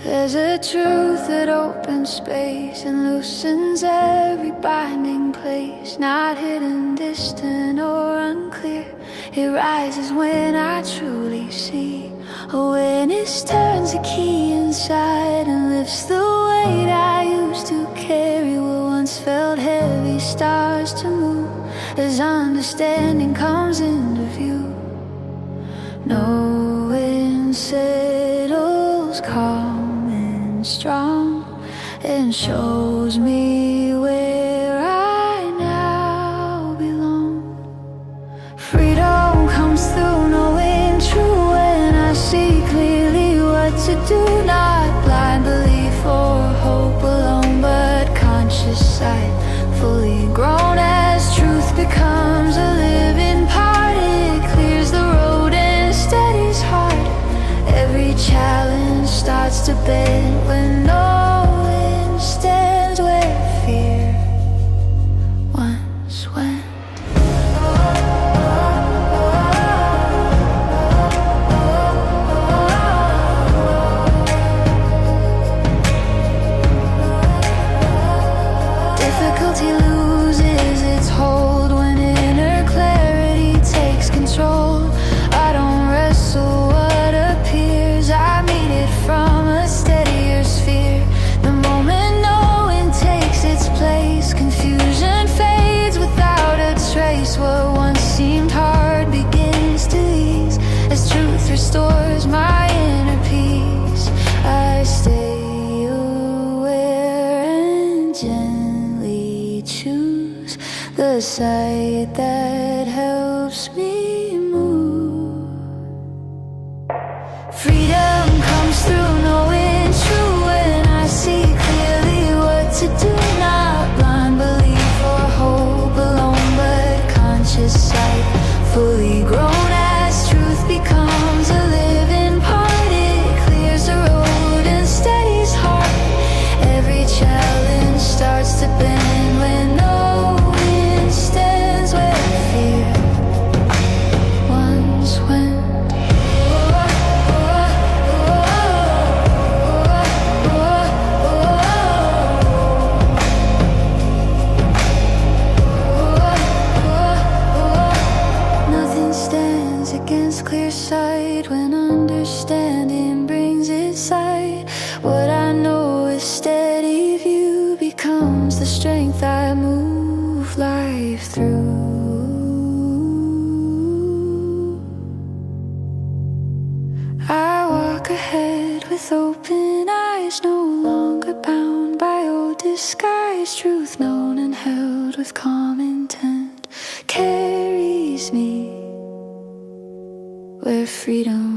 There's a truth that opens space and loosens every binding place. Not hidden, distant, or unclear. It rises when I truly see. Awareness turns a key inside and lifts the weight I used to carry. What once felt heavy starts to move as understanding comes into view. Knowing settles calm and strong and shows me where I now belong. Freedom comes through knowing true when I see clearly what to do. Not blind belief or hope alone, but conscious sight, fully grown as truth becomes a living part. It clears the road and steadies heart. Every challenge starts to bend when knowing stands where fear once went. Difficulty loses its hold when inner clarity takes control. I don't wrestle what appears, I meet it from a steadier sphere. The moment knowing takes its place, confusion fades without a trace. What once seemed hard begins to ease as truth restores my inner peace. I stay aware and gently choose the sight that helps me move. Freedom comes through knowing true when I see clearly what to do. Not blind belief or hope alone, but conscious sight, fully grown as truth becomes a living part. It clears the road and steadies heart. Every challenge starts to bend when knowing stands where fear once went. Nothing stands against clear sight when understanding brings its sight. What I know is steady view becomes the strength I move life through. I walk ahead with open eyes, no longer bound by old disguise. Truth known and held with calm intent carries me where freedom